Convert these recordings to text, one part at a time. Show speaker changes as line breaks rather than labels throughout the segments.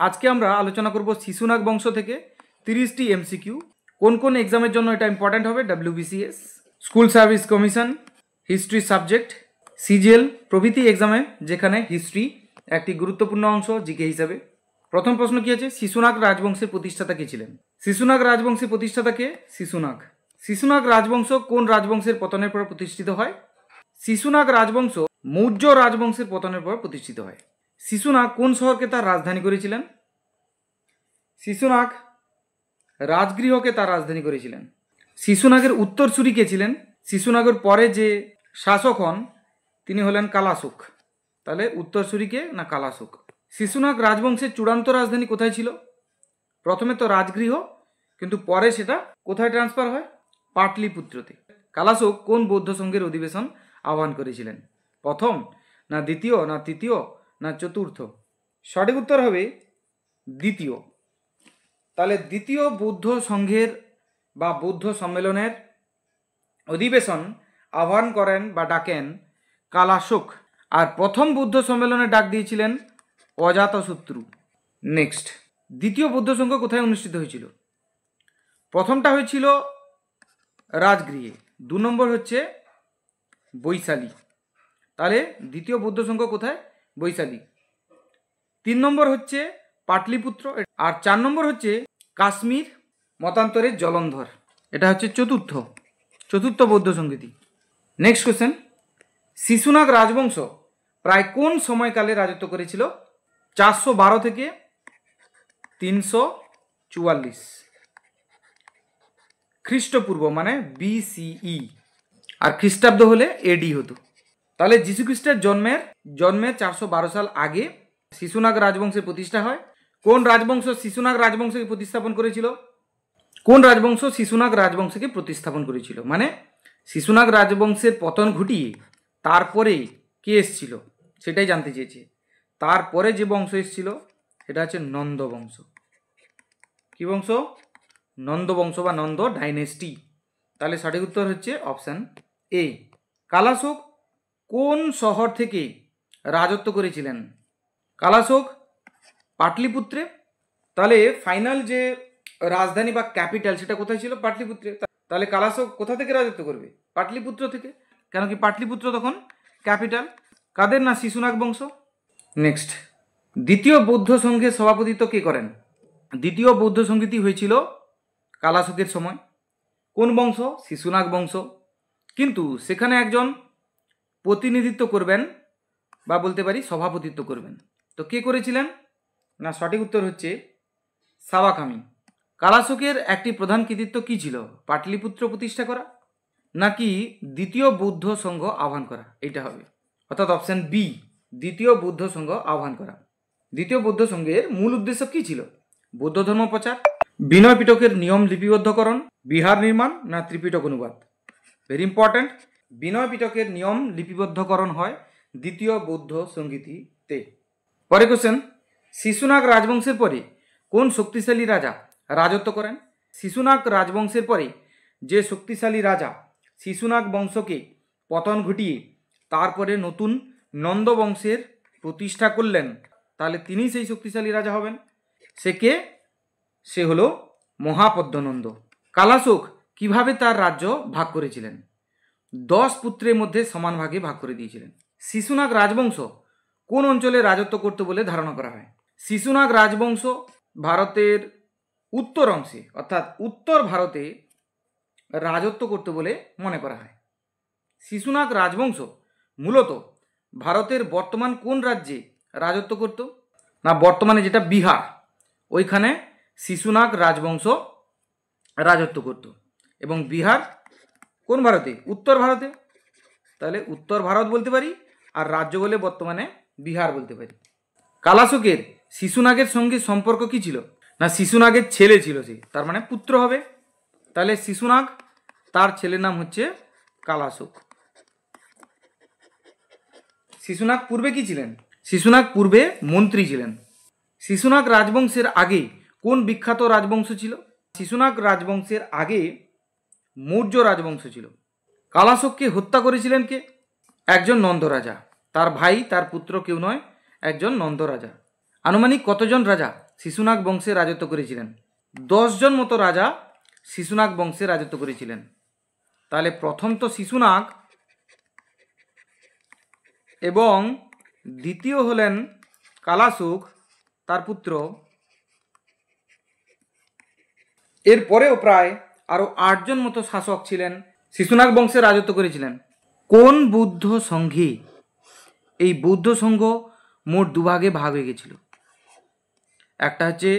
আজকে আমরা আলোচনা করব শিশুনাগ বংশ থেকে 30টি এমসিকিউ। কোন কোন এক্সামের জন্য এটা ইম্পর্ট্যান্ট হবে? WBCS, school service commission, history subject, CGL প্রভৃতি এক্সামে, যেখানে হিস্ট্রি একটি গুরুত্বপূর্ণ অংশ জিকে হিসাবে। প্রথম প্রশ্ন কি আছে? শিশুনাগ রাজবংশের প্রতিষ্ঠাতা কে ছিলেন? শিশুনাগ রাজবংশের প্রতিষ্ঠাতা কে? শিশুনাগ। শিশুনাগ রাজবংশ কোন রাজবংশের পতনের পর প্রতিষ্ঠিত হয়? শিশুনাগ রাজবংশ মৌর্য রাজবংশের পতনের পর প্রতিষ্ঠিত হয়। শিশুনাগ কোন শহরকে তার রাজধানী করেছিলেন? শিশুনাগ রাজগৃহকে তার রাজধানী করেছিলেন। শিশুনাগের উত্তরসূরি কে ছিলেন? শিশুনাগের পরে যে শাসক হন তিনি হলেন কালাশুক। তাহলে উত্তরসূরি কে? না কালাশুক। শিশুনাগ রাজবংশের চূড়ান্ত রাজধানী কোথায় ছিল? প্রথমে তো রাজগৃহ, কিন্তু পরে সেটা কোথায় ট্রান্সফার হয়? পাটলিপুত্রতে। কালাশুক কোন বৌদ্ধ সংঘের অধিবেশন আহ্বান করেছিলেন? প্রথম, না দ্বিতীয়, না তৃতীয়, না চতুর্থ? সঠিক উত্তর হবে দ্বিতীয়। তাহলে দ্বিতীয় বৌদ্ধ সংঘের বা বৌদ্ধ সম্মেলনের অধিবেশন আহ্বান করেন বা ডাকেন কালাশুক। আর প্রথম বৌদ্ধ সম্মেলনে ডাক দিয়েছিলেন অজাতশত্রু। নেক্সট, দ্বিতীয় বৌদ্ধ সংঘ কোথায় অনুষ্ঠিত হয়েছিল? প্রথমটা হয়েছিল রাজগৃহে, 2 নম্বর হচ্ছে বৈশালী। তাহলে দ্বিতীয় বৌদ্ধ সংঘ কোথায়? বৈশালী। 3 নম্বর হচ্ছে পাটলিপুত্র, আর 4 নম্বর হচ্ছে কাশ্মীর মতান্তরের জলন্ধর। এটা হচ্ছে চতুর্থ বৌদ্ধ সংগীতি। নেক্সট কোশ্চেন, শিশুনাগ রাজবংশ প্রায় কোন সময়কালে রাজত্ব করেছিল? 412 থেকে 344 খ্রিস্টপূর্ব, মানে BCE, আর খ্রিস্টাব্দ হলে AD হতো। তাহলে যীশু খ্রিস্টের জন্মের 412 সাল আগে শিশুনাগ রাজবংশের প্রতিষ্ঠা হয়। কোন রাজবংশ শিশুনাগ রাজবংশকে প্রতিস্থাপন করেছিল? কোন রাজবংশ শিশুনাগ রাজবংশকে প্রতিস্থাপন করেছিল? মানে শিশুনাগ রাজবংশের পতন ঘটিয়ে তারপরে কে এসেছিল সেটাই জানতে চেয়েছে। তারপরে যে বংশ এসেছিল সেটা হচ্ছে নন্দ বংশ। কি বংশ? নন্দ বংশ বা নন্দ ডাইনেস্টি। তাহলে সঠিক উত্তর হচ্ছে অপশান এ। কালাশুক কোন শহর থেকে রাজত্ব করেছিলেন? কালাশুক পাটলিপুত্রে। তাহলে ফাইনাল যে রাজধানী বা ক্যাপিটাল সেটা কোথায় ছিল? পাটলিপুত্রে। তাহলে কালাশুক কোথা থেকে রাজত্ব করবে? পাটলিপুত্র থেকে। কেন কি পাটলিপুত্র তখন ক্যাপিটাল। কাদের? না শিশুনাগ বংশ। নেক্সট, দ্বিতীয় বৌদ্ধ সংঘের সভাপতিত্ব কে করেন? দ্বিতীয় বৌদ্ধ সংগীতি হয়েছিল কালাশুকের সময়। কোন বংশ? শিশুনাগ বংশ। কিন্তু সেখানে একজন প্রতিনিধিত্ব করবেন বা বলতে পারি সভাপতিত্ব করবেন। তো কে করেছিলেন? না সঠিক উত্তর হচ্ছে সাওয়াকামি। কালাশুকের একটি প্রধান কৃতিত্ব কি ছিল? পাটলিপুত্র প্রতিষ্ঠা করা নাকি দ্বিতীয় বৌদ্ধ সংঘ আহ্বান করা? এইটা হবে, অর্থাৎ অপশন বি, দ্বিতীয় বৌদ্ধ সংঘ আহ্বান করা। দ্বিতীয় বৌদ্ধ সংঘের মূল উদ্দেশ্য কি ছিল? বৌদ্ধ ধর্ম প্রচার, বিনয় পিটকের নিয়ম লিপিবদ্ধকরণ, বিহার নির্মাণ, না ত্রিপিটক অনুবাদ? ভেরি ইম্পর্ট্যান্ট, বিনয় পিটকের নিয়ম লিপিবদ্ধকরণ হয় দ্বিতীয় বৌদ্ধ সংগীতিতে। পরে কোশ্চেন, শিশুনাগ রাজবংশের পরে কোন শক্তিশালী রাজা রাজত্ব করেন? শিশুনাগ রাজবংশের পরে যে শক্তিশালী রাজা শিশুনাগ বংশকে পতন ঘটিয়ে তারপরে নতুন নন্দ বংশের প্রতিষ্ঠা করলেন, তাহলে তিনি সেই শক্তিশালী রাজা হবেন। সে কে? সে হলো মহাপদ্মনন্দ। কালাশুক কিভাবে তার রাজ্য ভাগ করেছিলেন? 10 পুত্রের মধ্যে সমান ভাগে ভাগ করে দিয়েছিলেন। শিশুনাগ রাজবংশ কোন অঞ্চলে রাজত্ব করত বলে ধারণা করা হয়? শিশুনাগ রাজবংশ ভারতের উত্তর অংশে, অর্থাৎ উত্তর ভারতে রাজত্ব করত বলে মনে করা হয়। শিশুনাগ রাজবংশ মূলত ভারতের বর্তমান কোন রাজ্যে রাজত্ব করত? না বর্তমানে যেটা বিহার, ওইখানে শিশুনাগ রাজবংশ রাজত্ব করত। এবং বিহার কোন ভারতে? উত্তর ভারতে। তাহলে উত্তর ভারত বলতে পারি, আর রাজ্য বলে বর্তমানে বিহার বলতে পারি। কালাশুকের শিশুনাগের সঙ্গে সম্পর্ক কি ছিল? না শিশুনাগের ছেলে ছিল সে, তার মানে পুত্র হবে। তাহলে শিশুনাগ, তার ছেলের নাম হচ্ছে কালাশুক। শিশুনাগ পূর্বে কি ছিলেন? শিশুনাগ পূর্বে মন্ত্রী ছিলেন। শিশুনাগ রাজবংশের আগে কোন বিখ্যাত রাজবংশ ছিল? শিশুনাগ রাজবংশের আগে মৌর্য রাজবংশ ছিল। কালাশুককে হত্যা করেছিলেন কে? একজন নন্দ রাজা। তার ভাই, তার পুত্র কেউ নয়, একজন নন্দ রাজা। আনুমানিক কতজন রাজা শিশুনাগ বংশে রাজত্ব করেছিলেন? 10 জন মতো রাজা শিশুনাগ বংশে রাজত্ব করেছিলেন। তাহলে প্রথম তো শিশুনাগ এবং দ্বিতীয় হলেন কালাসুখ তার পুত্র। এরপরেও প্রায় আরও 8 জন মতো শাসক ছিলেন শিশুনাগ বংশে রাজত্ব করেছিলেন। কোন বৌদ্ধ সংঘে এই বৌদ্ধ সংঘ মোট দুভাগে ভাগ হয়ে গেছিল? একটা হচ্ছে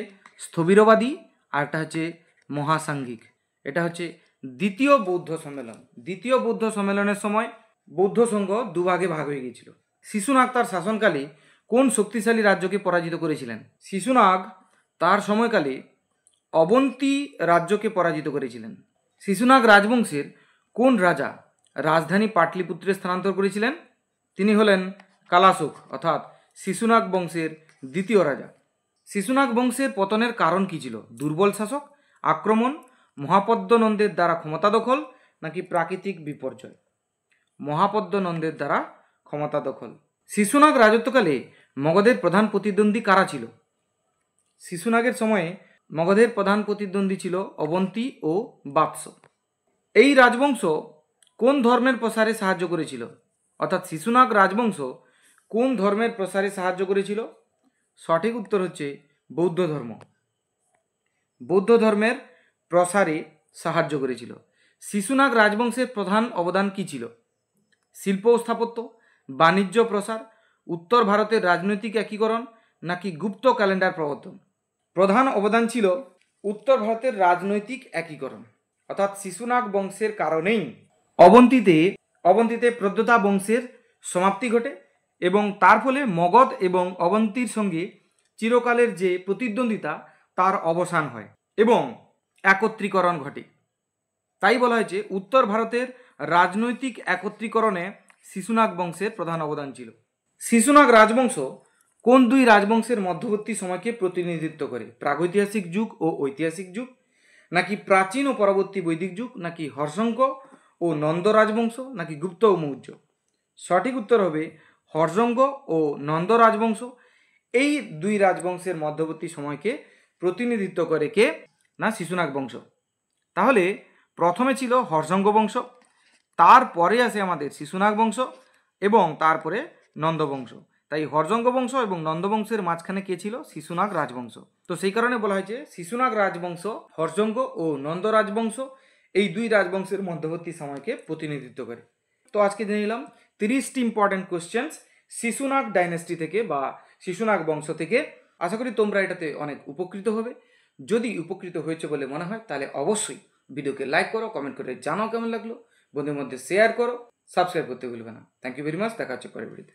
স্থবিরবাদী আর একটা হচ্ছে মহাসাঙ্গিক। এটা হচ্ছে দ্বিতীয় বৌদ্ধ সম্মেলন। দ্বিতীয় বৌদ্ধ সম্মেলনের সময় বৌদ্ধ সংঘ দুভাগে ভাগ হয়ে গিয়েছিল। শিশুনাগ তার শাসনকালে কোন শক্তিশালী রাজ্যকে পরাজিত করেছিলেন? শিশুনাগ তার সময়কালে অবন্তী রাজ্যকে পরাজিত করেছিলেন। শিশুনাগ রাজবংশের কোন রাজা রাজধানী পাটলিপুত্রে স্থানান্তর করেছিলেন? তিনি হলেন কালাসুখ, অর্থাৎ শিশুনাগ বংশের দ্বিতীয় রাজা। শিশুনাগ বংশের পতনের কারণ কি ছিল? দুর্বল শাসক, আক্রমণ, মহাপদ্মনন্দের দ্বারা ক্ষমতা দখল নাকি প্রাকৃতিক বিপর্যয়? মহাপদ্মনন্দের দ্বারা ক্ষমতা দখল। শিশুনাগ রাজত্বকালে মগধের প্রধান প্রতিদ্বন্দ্বী কারা ছিল? শিশুনাগের সময়ে মগধের প্রধান প্রতিদ্বন্দ্বী ছিল অবন্তী ও বাৎস। এই রাজবংশ কোন ধর্মের প্রসারে সাহায্য করেছিল? অর্থাৎ শিশুনাগ রাজবংশ কোন ধর্মের প্রসারে সাহায্য করেছিল? সঠিক উত্তর হচ্ছে বৌদ্ধ ধর্ম। বৌদ্ধ ধর্মের প্রসারে সাহায্য করেছিল। শিশুনাগ রাজবংশের প্রধান অবদান কী ছিল? শিল্প ও স্থাপত্য, বাণিজ্য প্রসার, উত্তর ভারতের রাজনৈতিক একীকরণ নাকি গুপ্ত ক্যালেন্ডার প্রবর্তন? প্রধান অবদান ছিল উত্তর ভারতের রাজনৈতিক একীকরণ। অর্থাৎ শিশুনাগ বংশের কারণেই অবন্তীতে প্রদ্যোতা বংশের সমাপ্তি ঘটে এবং তার ফলে মগধ এবং অবন্তীর সঙ্গে চিরকালের যে প্রতিদ্বন্দ্বিতা তার অবসান হয় এবং একত্রীকরণ ঘটে। তাই বলা হয়েছে উত্তর ভারতের রাজনৈতিক একত্রীকরণে শিশুনাগ বংশের প্রধান অবদান ছিল। শিশুনাগ রাজবংশ কোন দুই রাজবংশের মধ্যবর্তী সময়কে প্রতিনিধিত্ব করে? প্রাগৈতিহাসিক যুগ ও ঐতিহাসিক যুগ নাকি প্রাচীন ও পরবর্তী বৈদিক যুগ নাকি হর্ষঙ্ক ও নন্দ রাজবংশ নাকি গুপ্ত ও মৌর্য? সঠিক উত্তর হবে হর্ষঙ্ক ও নন্দ রাজবংশ। এই দুই রাজবংশের মধ্যবর্তী সময়কে প্রতিনিধিত্ব করে কে? না শিশুনাগ বংশ। তাহলে প্রথমে ছিল হর্ষঙ্ক বংশ, তারপরে আসে আমাদের শিশুনাগ বংশ এবং তারপরে নন্দবংশ। তাই হর্ষঙ্ক বংশ এবং নন্দবংশের মাঝখানে কে ছিল? শিশুনাগ রাজবংশ। তো সেই কারণে বলা হয়েছে শিশুনাগ রাজবংশ, হর্ষঙ্ক ও নন্দ রাজবংশ এই দুই রাজবংশের মধ্যবর্তী সময়কে প্রতিনিধিত্ব করে। তো আজকে জেনে নিলাম 30টি ইম্পর্টেন্ট কোশ্চেন্স শিশুনাগ ডাইনেস্টি থেকে বা শিশুনাগ বংশ থেকে। আশা করি তোমরা এটাতে অনেক উপকৃত হবে। যদি উপকৃত হয়েছে বলে মনে হয় তাহলে অবশ্যই ভিডিওকে লাইক করো, কমেন্ট করে জানাও কেমন লাগলো, বন্ধুদের মধ্যে শেয়ার করো, সাবস্ক্রাইব করতে ভুলবে না। Thank you very much. দেখা হচ্ছে পরের ভিডিওতে।